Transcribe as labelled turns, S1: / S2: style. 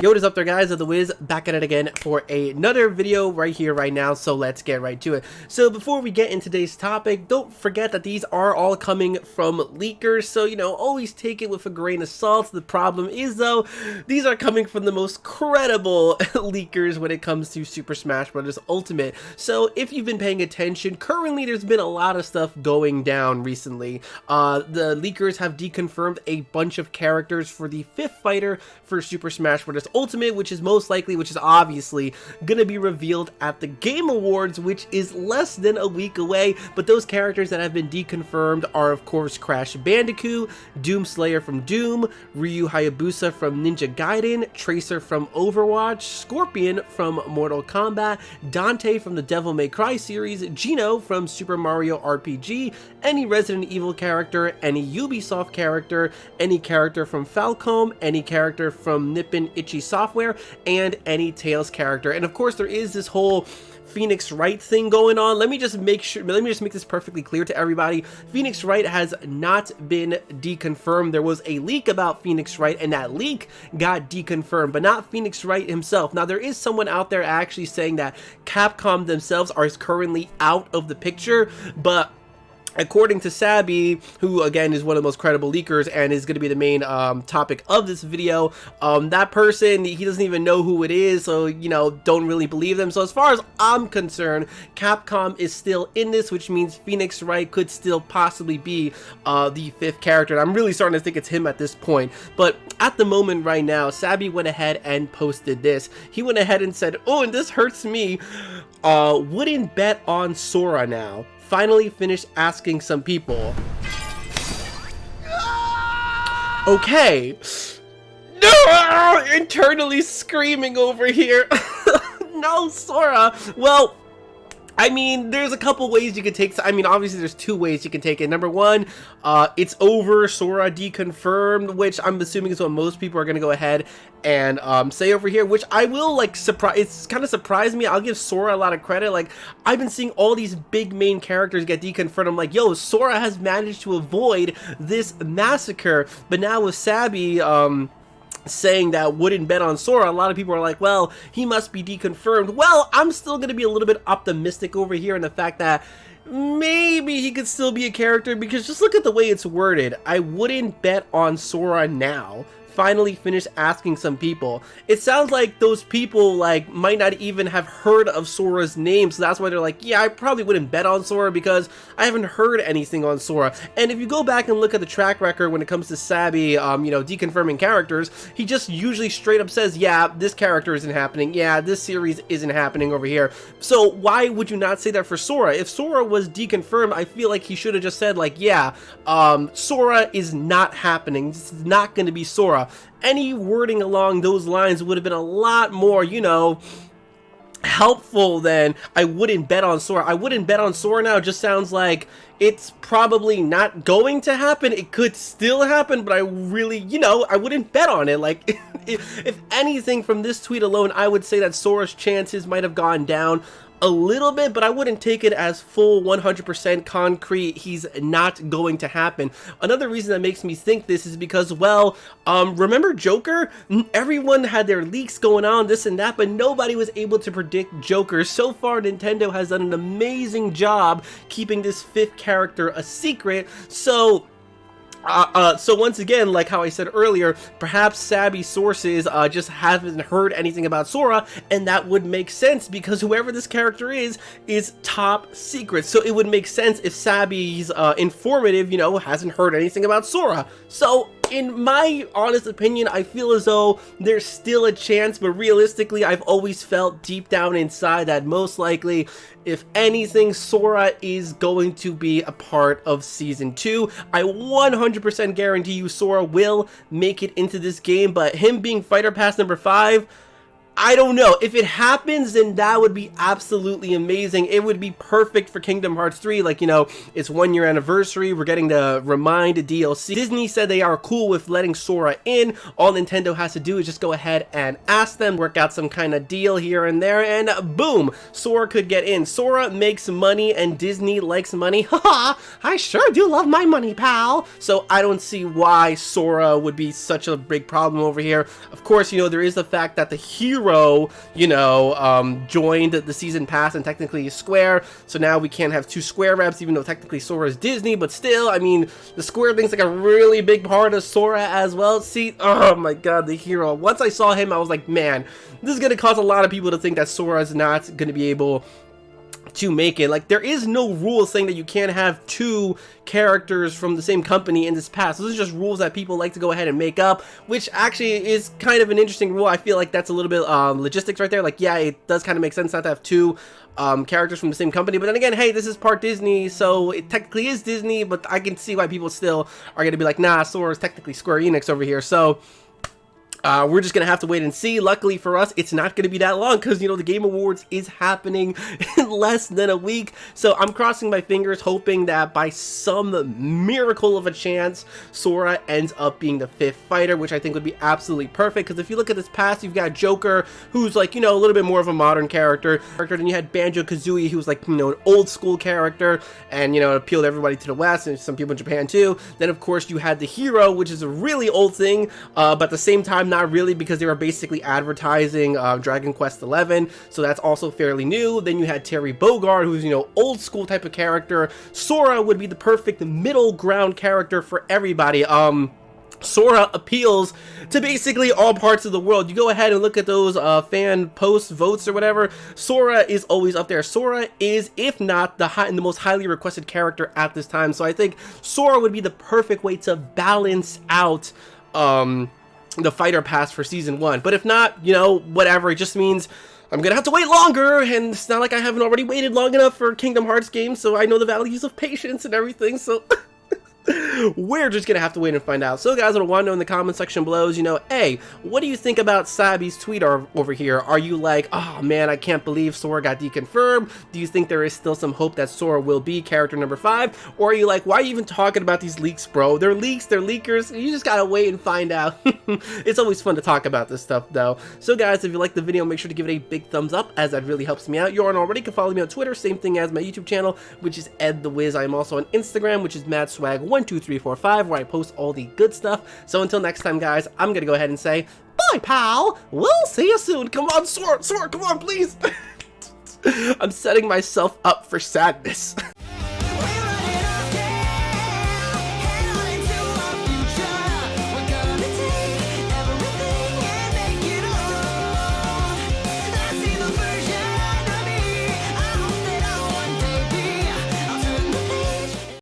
S1: Yo, what is up there, guys? The Wiz back at it again for another video right here, right now. So let's get right to it. So before we get into today's topic, don't forget that these are all coming from leakers. So, you know, always take it with a grain of salt. The problem is, though, these are coming from the most credible leakers when it comes to Super Smash Bros. Ultimate. So if you've been paying attention, currently there's been a lot of stuff going down recently. The leakers have deconfirmed a bunch of characters for the 5th fighter for Super Smash Bros. Ultimate, which is obviously gonna be revealed at the Game Awards, which is less than a week away. But those characters that have been deconfirmed are, of course, Crash Bandicoot, Doomslayer from Doom, Ryu Hayabusa from Ninja Gaiden, Tracer from Overwatch, Scorpion from Mortal Kombat, Dante from the Devil May Cry series, Gino from Super Mario RPG, any Resident Evil character, any Ubisoft character, any character from Falcom, any character from Nippon Ichi Software, and any Tails character. And of course, there is this whole Phoenix Wright thing going on. Let me just make this perfectly clear to everybody. Phoenix Wright has not been deconfirmed. There was a leak about Phoenix Wright, and that leak got deconfirmed, but not Phoenix Wright himself. Now, there is someone out there actually saying that Capcom themselves are currently out of the picture, but according to Sabby, who again is one of the most credible leakers and is going to be the main topic of this video, that person, he doesn't even know who it is, so, you know, don't really believe them. So as far as I'm concerned, Capcom is still in this, which means Phoenix Wright could still possibly be the 5th character. And I'm really starting to think it's him at this point. But at the moment right now, Sabby went ahead and posted this. He went ahead and said, "Oh, and this hurts me. Wouldn't bet on Sora now. Finally finished asking some people." Okay. No! Internally screaming over here. No, Sora. Well, I mean, there's a couple ways you could take. I mean, obviously, there's 2 ways you can take it. Number one, it's over, Sora deconfirmed, which I'm assuming is what most people are going to go ahead and say over here, which I will, like, it's kind of surprised me. I'll give Sora a lot of credit. Like, I've been seeing all these big main characters get deconfirmed. I'm like, yo, Sora has managed to avoid this massacre. But now with Sabby, saying that wouldn't bet on Sora, a lot of people are like, well, he must be deconfirmed. Well, I'm still going to be a little bit optimistic over here in the fact that maybe he could still be a character, because just look at the way it's worded. I wouldn't bet on Sora now. Finally finished asking some people. It sounds like those people, like, might not even have heard of Sora's name, so that's why they're like, yeah, I probably wouldn't bet on Sora because I haven't heard anything on Sora. And if you go back and look at the track record when it comes to Sabby, you know, deconfirming characters, he just usually straight up says, yeah, this character isn't happening, yeah, this series isn't happening over here. So why would you not say that for Sora? If Sora was deconfirmed, I feel like he should have just said, like, yeah, Sora is not happening, this is not going to be Sora. Any wording along those lines would have been a lot more, you know, helpful than I wouldn't bet on Sora. I wouldn't bet on Sora now just sounds like it's probably not going to happen. It could still happen, but I really, you know, I wouldn't bet on it. Like, if anything from this tweet alone, I would say that Sora's chances might have gone down a little bit, but I wouldn't take it as full 100% concrete he's not going to happen. Another reason that makes me think this is because, well, remember Joker? Everyone had their leaks going on, this and that, but nobody was able to predict Joker. So far, Nintendo has done an amazing job keeping this 5th character a secret, so once again, like how I said earlier, perhaps Sabby sources just haven't heard anything about Sora, and that would make sense because whoever this character is top secret. So it would make sense if Sabby's informative, you know, hasn't heard anything about Sora. So in my honest opinion, I feel as though there's still a chance, but realistically, I've always felt deep down inside that most likely, if anything, Sora is going to be a part of Season 2. I 100% guarantee you Sora will make it into this game, but him being Fighter Pass number 5, I don't know. If it happens, then that would be absolutely amazing. It would be perfect for Kingdom Hearts 3. Like, you know, it's 1 year anniversary. We're getting the Remind DLC. Disney said they are cool with letting Sora in. All Nintendo has to do is just go ahead and ask them, work out some kind of deal here and there, and boom, Sora could get in. Sora makes money and Disney likes money. Haha, I sure do love my money, pal. So I don't see why Sora would be such a big problem over here. Of course, you know, there is the fact that the hero, you know, joined the season pass and technically is Square, so now we can't have 2 Square reps, even though technically Sora is Disney, but still, I mean, the Square thing's like a really big part of Sora as well. See, oh my god, the hero. Once I saw him, I was like, man, this is gonna cause a lot of people to think that Sora is not gonna be able to make it. Like, there is no rule saying that you can't have 2 characters from the same company in this pass. Those are just rules that people like to go ahead and make up, which actually is kind of an interesting rule. I feel like that's a little bit logistics right there. Like, yeah, it does kind of make sense not to have 2 characters from the same company, but then again, hey, this is part Disney, so it technically is Disney, but I can see why people still are gonna be like, nah, Sora's technically Square Enix over here. So we're just gonna have to wait and see. Luckily for us, it's not gonna be that long, because, you know, the Game Awards is happening in less than a week. So I'm crossing my fingers, hoping that by some miracle of a chance, Sora ends up being the 5th fighter, which I think would be absolutely perfect. Because if you look at this past, you've got Joker, who's like, you know, a little bit more of a modern character. Then you had Banjo-Kazooie, who was like, you know, an old school character, and, you know, appealed everybody to the West and some people in Japan too. Then of course you had the hero, which is a really old thing, but at the same time, not really, because they were basically advertising Dragon Quest XI, so that's also fairly new. Then you had Terry Bogard, who's, you know, old school type of character. Sora would be the perfect middle ground character for everybody. Sora appeals to basically all parts of the world. You go ahead and look at those fan posts, votes, or whatever. Sora is always up there. Sora is, if not the most highly requested character at this time. So I think Sora would be the perfect way to balance out the fighter pass for season 1. But if not, you know, whatever, it just means I'm gonna have to wait longer, and it's not like I haven't already waited long enough for Kingdom Hearts games, so I know the values of patience and everything, so we're just gonna have to wait and find out. So guys, what I want to know in the comment section below is, you know, hey, what do you think about Sabby's tweet over here? Are you like, oh man, I can't believe Sora got deconfirmed? Do you think there is still some hope that Sora will be character number 5? Or are you like, why are you even talking about these leaks, bro? They're leaks, they're leakers, you just gotta wait and find out. It's always fun to talk about this stuff though. So guys, if you liked the video, make sure to give it a big thumbs up, as that really helps me out. You aren't already, you can follow me on Twitter, same thing as my YouTube channel, which is Ed the Wiz. I am also on Instagram, which is MadSwag12345, where I post all the good stuff. So until next time, guys, I'm gonna go ahead and say bye, pal. We'll see you soon. Come on, Sora, come on, please. I'm setting myself up for sadness.